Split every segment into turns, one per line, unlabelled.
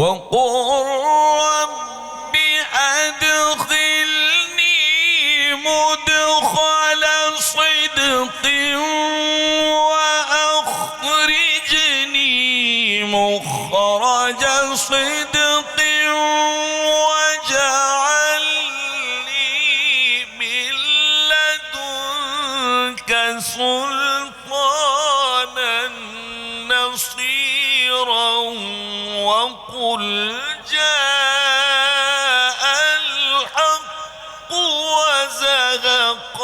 وقل رب أدخلني مدخل صدق وأخرجني مخرج صدق واجعل لي من لدنك سلطانا نصيرا وقل جاء الحق وزهق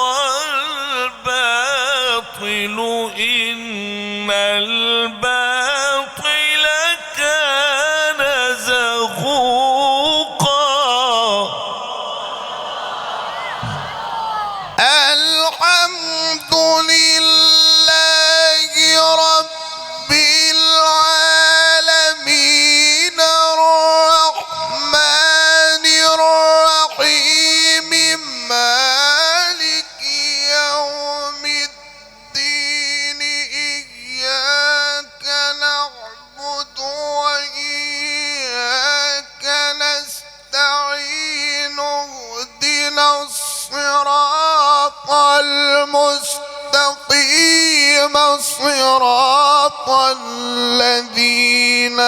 الباطل إن الباطل كان زهوقا.
الحمد لله رب العالمين الرحمن الرحيم مالك يوم الدين إياك نعبد وإياك نستعين اهدنا الصراط المستقيم صراط الذين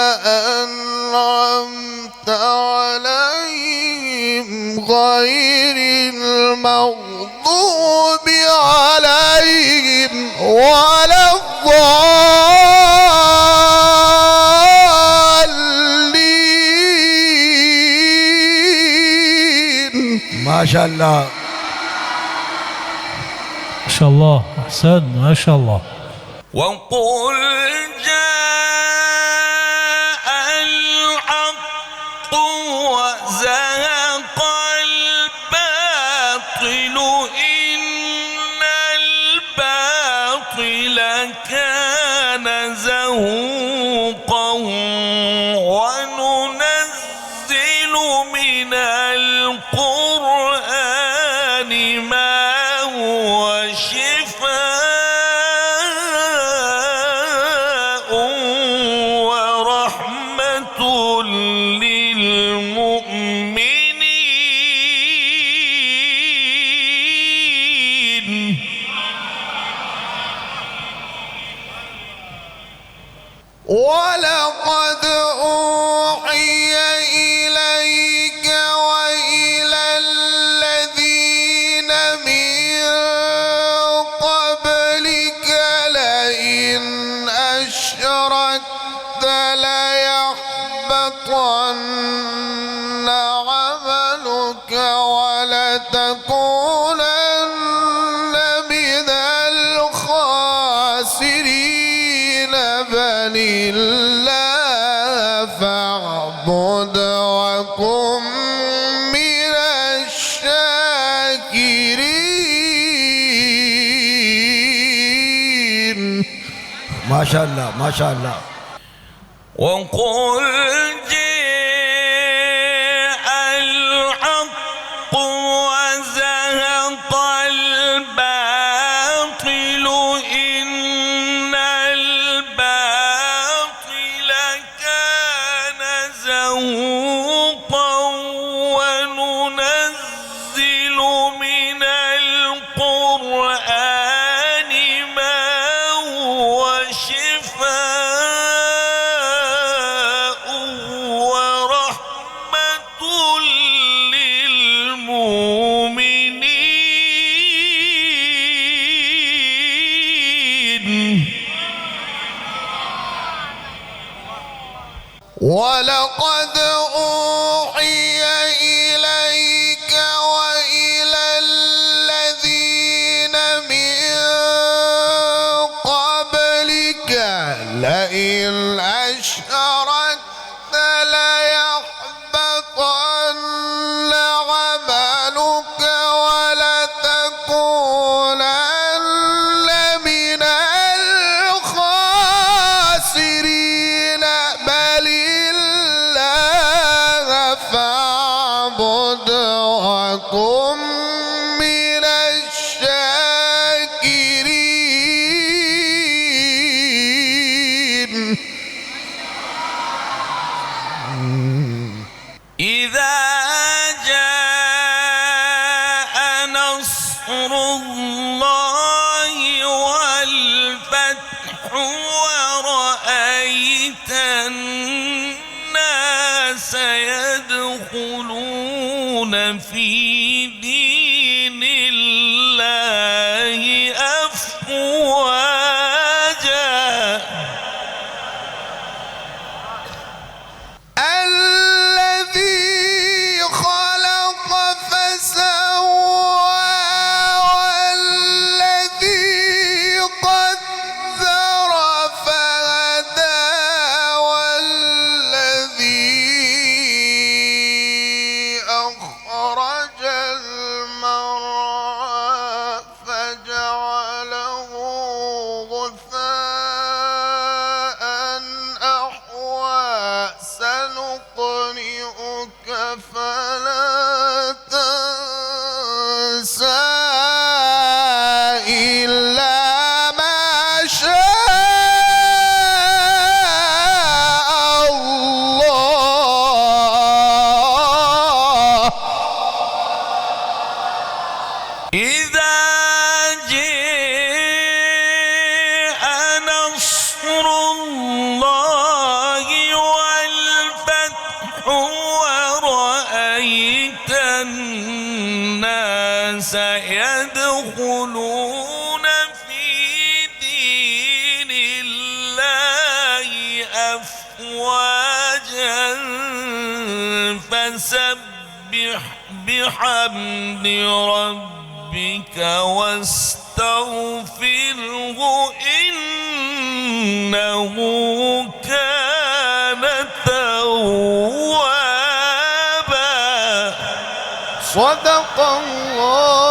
أنعمت عليهم غير المغضوب عليهم ولا الضالين.
ما شاء الله
ما شاء الله، أحسن ما شاء الله.
وقل جاء الحق وزهق الباطل إن الباطل كان زهوقا وننزل من القرآن ما هو شفاء ورحمة للمؤمنين.
ولقد أوحي إليك وإلى الذين من قبلك لئن أشركت ليحبطن عملك ولتكونن من الخاسرين بل الله فاعبد وكن من الشاكرين.
ما شاء الله ما شاء الله.
وقل جاء الحق وزهق الباطل إن الباطل كان زهوقا وننزل من القرآن ما هو شفاء ورحمة للمؤمنين.
ولقد أوحي إليك وإلى الذين من قبلك لئن أشركت ليحبطن عملك ولتكونن من الخاسرين بل الله
ورأيت الناس يدخلون في دين الله أفواجا
الذي خلق فسوى والذي قدر فهدى والذي أخرج المرعى فجعله غثاء أحوى سنقرئك فلا تنسى إلا ما شاء الله
إذا جاء نصر الله والفتح ورأيت الناس يدخلون في دين الله أفواجا فسبح بحمد ربك واستغفره إنه كان توابا
صدق الله